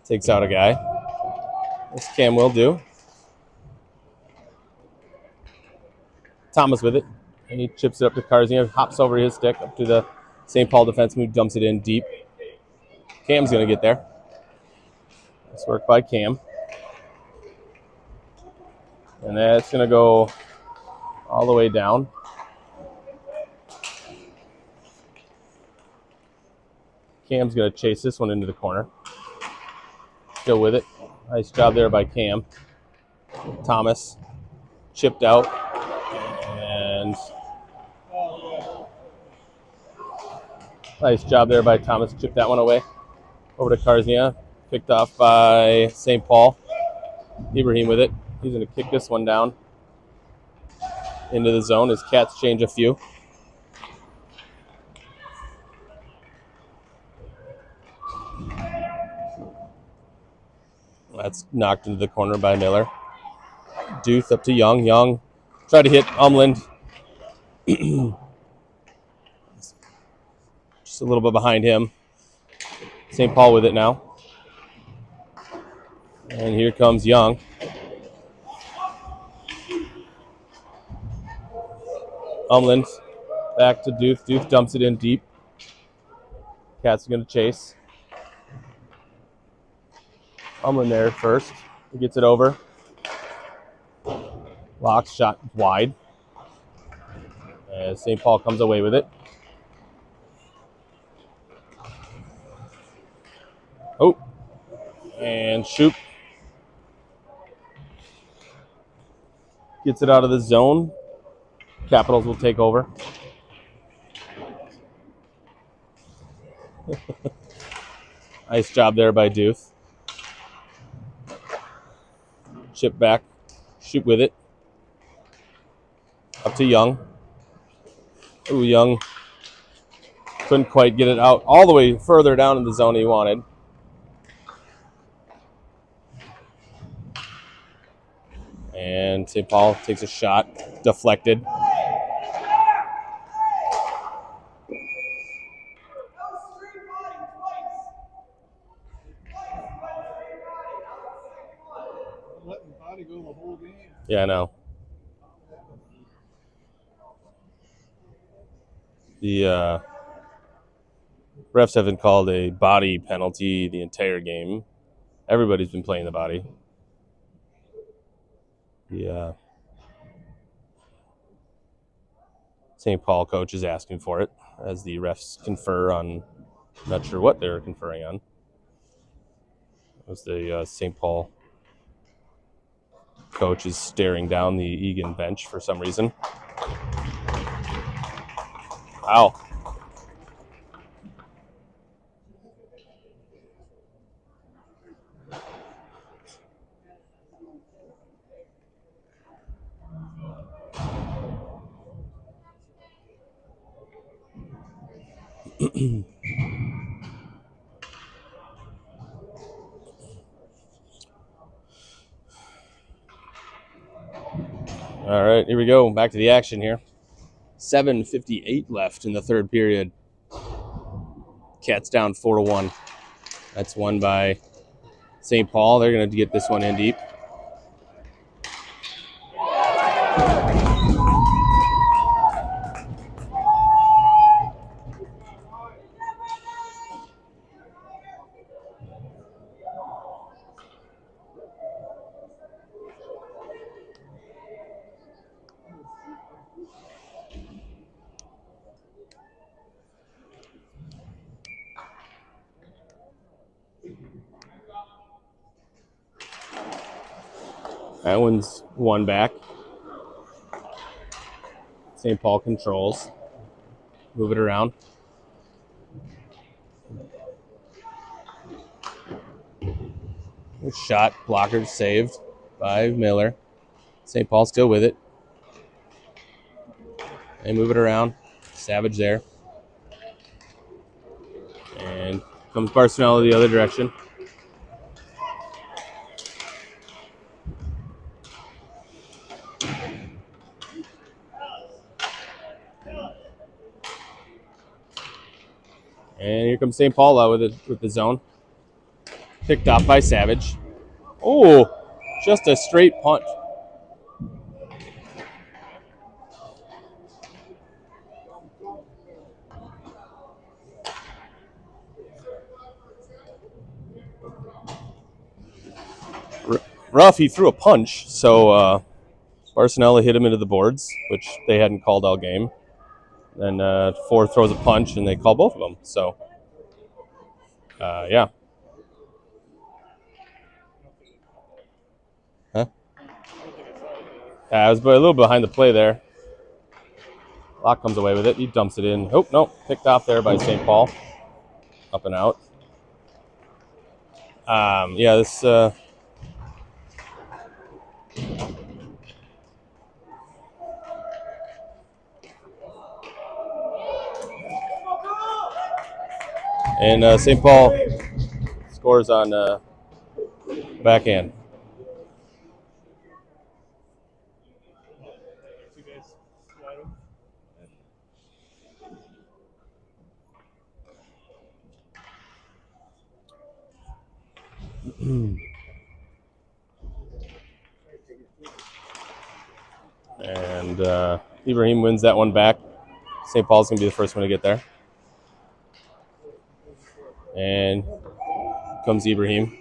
takes out a guy. This Cam will do. Thomas with it. And he chips it up to Karznia, hops over his stick up to the St. Paul defenseman who dumps it in deep. Cam's going to get there. Nice work by Cam. And that's going to go all the way down. Cam's going to chase this one into the corner. Still with it. Nice job there by Cam. Thomas chipped out. And nice job there by Thomas. Chipped that one away. Over to Karznia. Picked off by St. Paul. Ibrahim with it. He's going to kick this one down into the zone. His Cats change a few. That's knocked into the corner by Miller. Duth up to Young. Young tried to hit Umland. Just a little bit behind him. St. Paul with it now. And here comes Young. Umland back to Duth. Duth dumps it in deep. Cats are going to chase. Umland there first. He gets it over. Locks shot wide. As St. Paul comes away with it. Oh. And Shoop gets it out of the zone. Capitals will take over. Nice job there by Duth. Chip back. Shoot with it. Up to Young. Ooh, Young couldn't quite get it out all the way further down in the zone he wanted. And St. Paul takes a shot. Deflected. Yeah, I know. The refs haven't called a body penalty the entire game. Everybody's been playing the body. The St. Paul coach is asking for it as the refs confer on, not sure what they're conferring on. It was the St. Paul coach is staring down the Eagan bench for some reason. Wow. All right, here we go. Back to the action here. 7:58 left in the third period. Cats down 4-1. That's won by St. Paul. They're going to get this one in deep. That one's one back. St. Paul controls. Move it around. Good shot. Blocker saved by Miller. St. Paul still with it. They move it around. Savage there. And comes Barcelona the other direction. And here comes St. Paul out with the zone. Picked off by Savage. Oh, just a straight punt. Rough, he threw a punch, so Barcelona hit him into the boards, which they hadn't called all game. Then Ford throws a punch, and they call both of them. So, yeah. Huh? I was a little behind the play there. Locke comes away with it. He dumps it in. Oh, no. Picked off there by St. Paul. Up and out. Yeah, this... And St. Paul scores on backhand. And Ibrahim wins that one back. St. Paul's going to be the first one to get there. And comes Ibrahim.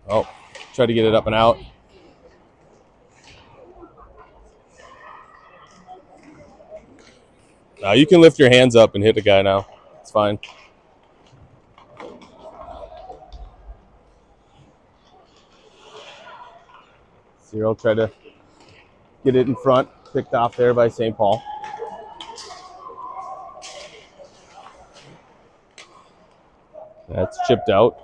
Oh, try to get it up and out. Now you can lift your hands up and hit the guy now. It's fine. Cyril tried to get it in front. Picked off there by St. Paul. That's chipped out.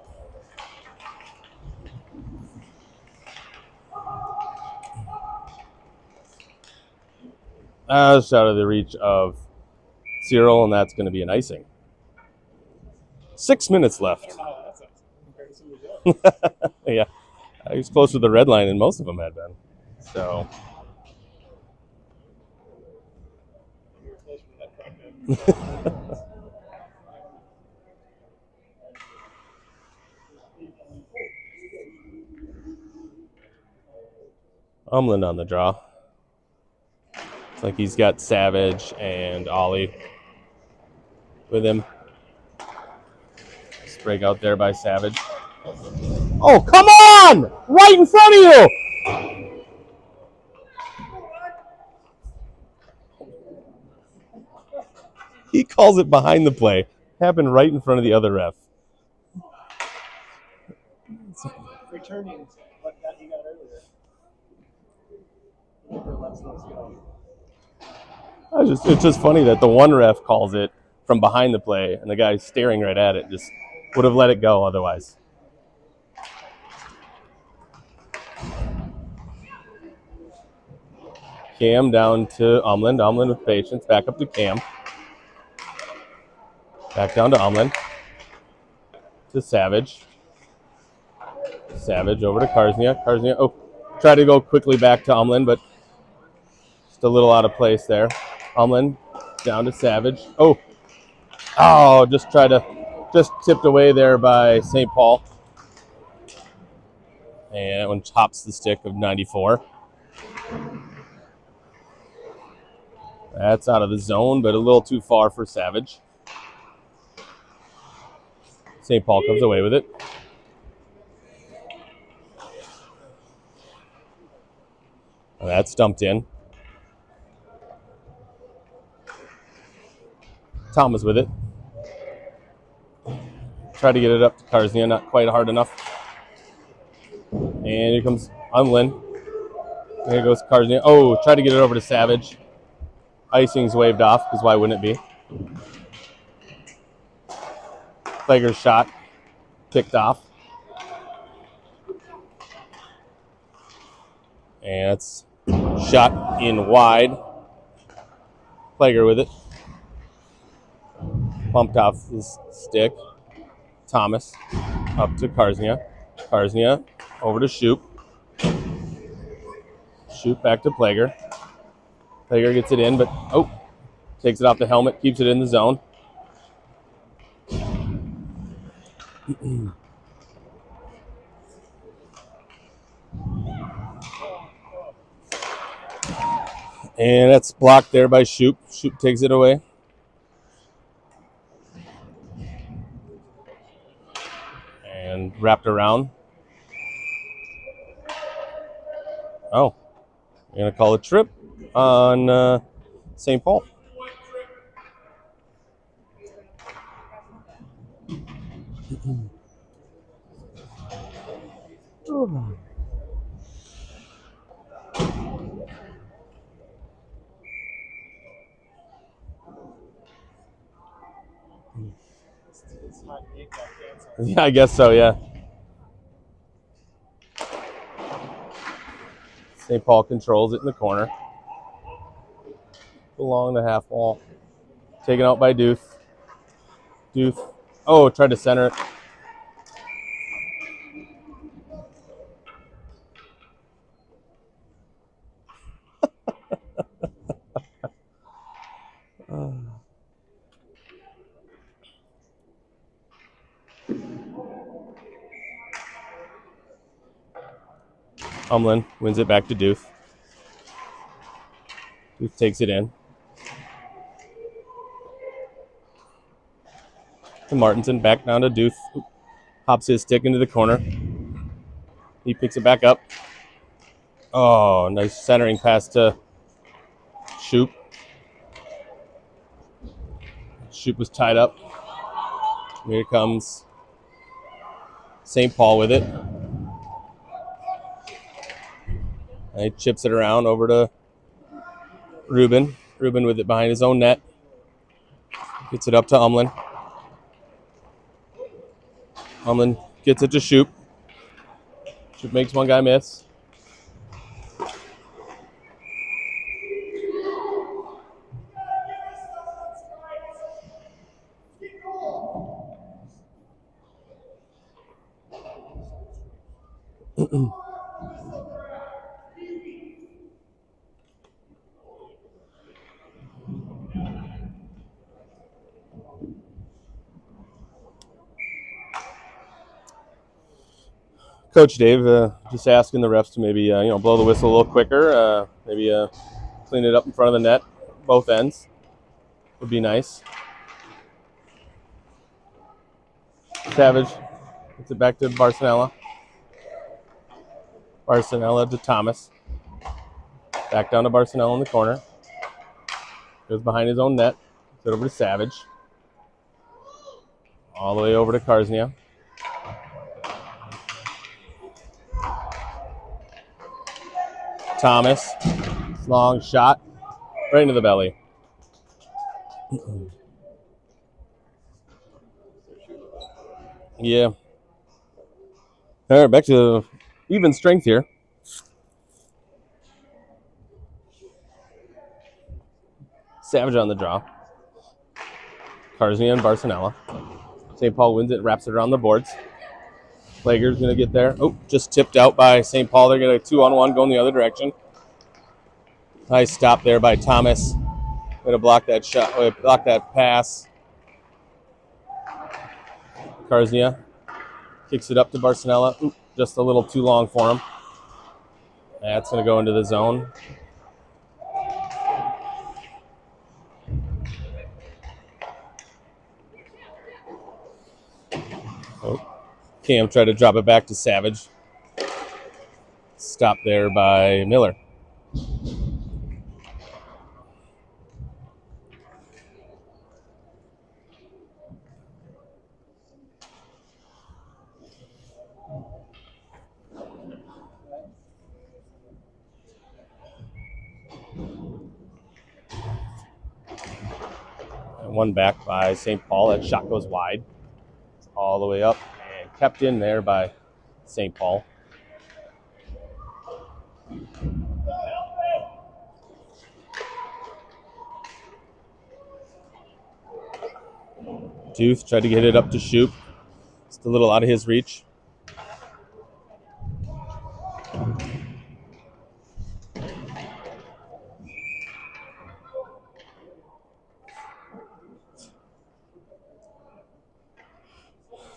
Just out of the reach of Cyril, and that's going to be an icing. 6 minutes left. Yeah, he was closer to the red line than most of them had been. So. Umland on the draw. It's like he's got Savage and Ollie with him. Just break out there by Savage. Oh, come on! Right in front of you! He calls it behind the play. Happened right in front of the other ref. Returning what that he got earlier. Never lets those go. It's just funny that the one ref calls it from behind the play, and the guy staring right at it just would have let it go otherwise. Cam down to Umland. Umland with patience. Back up to Cam. Back down to Umland. To Savage. Savage over to Karsnia. Karsnia, try to go quickly back to Umland, but just a little out of place there. Umland down to Savage. Just tipped away there by St. Paul. And that one tops the stick of 94. That's out of the zone, but a little too far for Savage. St. Paul comes away with it. And that's dumped in. Thomas with it. Try to get it up to Karsnia, not quite hard enough. And here comes Umlin. There goes Karsnia. Try to get it over to Savage. Icing's waved off, because why wouldn't it be? Plager's shot picked off. And it's shot in wide. Plager with it. Pumped off his stick. Thomas up to Karsnia. Karsnia over to Shoop. Shoop back to Plager. Plager gets it in, but takes it off the helmet, keeps it in the zone. And that's blocked there by Shoop. Shoop takes it away. And wrapped around. You're going to call a trip on St. Paul. Yeah, I guess so, yeah. St. Paul controls it in the corner. Along the half wall. Taken out by Dooth. Dooth. Tried to center it. Umlin wins it back to Dooth. Dooth takes it in. To Martinson, back down to Dooth. Hops his stick into the corner. He picks it back up. Nice centering pass to Shoop. Shoop was tied up. Here comes St. Paul with it. And he chips it around over to Ruben. Ruben with it behind his own net. Gets it up to Umlin. Umlin gets it to Shoop. Shoop makes one guy miss. Coach Dave just asking the refs to maybe blow the whistle a little quicker, maybe clean it up in front of the net, both ends would be nice. Savage gets it back to Barcelona. Barcelona to Thomas. Back down to Barcelona in the corner. Goes behind his own net. Gets it over to Savage. All the way over to Karsnia. Thomas, long shot, right into the belly. Yeah. All right, back to even strength here. Savage on the draw. Karznia and Barcelona. St. Paul wins it, wraps it around the boards. Lager's going to get there. Oh, just tipped out by St. Paul. They're going to 2-on-1 going the other direction. Nice stop there by Thomas. Going to block that shot, block that pass. Karznia kicks it up to Barcelona. Just a little too long for him. That's going to go into the zone. Oh. Cam tried to drop it back to Savage. Stopped there by Miller. And one back by St. Paul. That shot goes wide. All the way up and kept in there by St. Paul. Tooth tried to get it up to Shoop. Just a little out of his reach.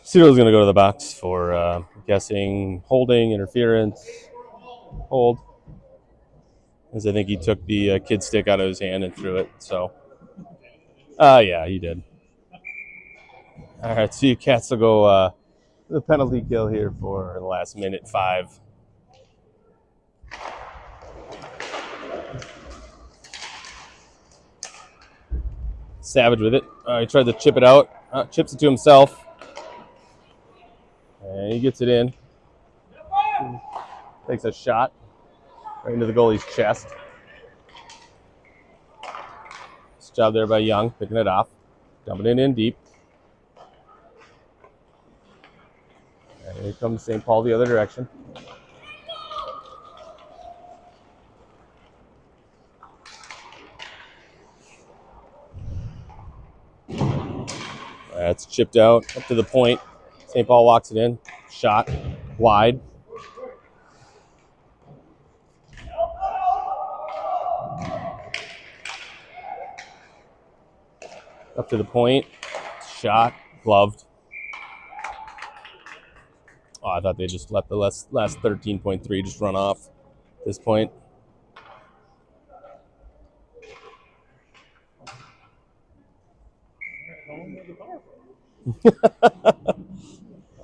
Ciro's going to go to the box for, guessing, holding, interference, hold. As I think he took the kid stick out of his hand and threw it. So, yeah, he did. All right, so you Cats will go the penalty kill here for the last minute 5. Savage with it. He tried to chip it out. Chips it to himself. And he gets it in. Takes a shot right into the goalie's chest. Nice job there by Young, picking it off. Dumping it in deep. And here comes St. Paul the other direction. That's chipped out up to the point. St. Paul walks it in. Shot wide. Up to the point. Shot. Gloved. Oh, I thought they just let the last 13.3 just run off at this point.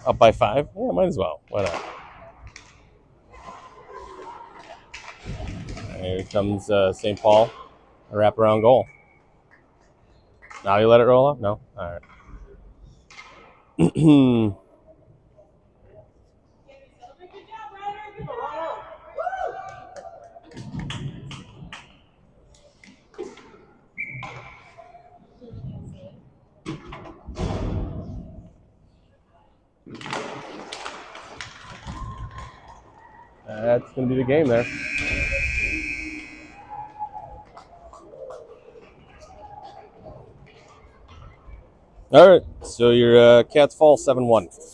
Up by 5? Yeah, might as well. Why not? Here comes St. Paul. A wraparound goal. Now you let it roll up? No? All right. That's going to be the game there. All right, so your Cats fall 7-1.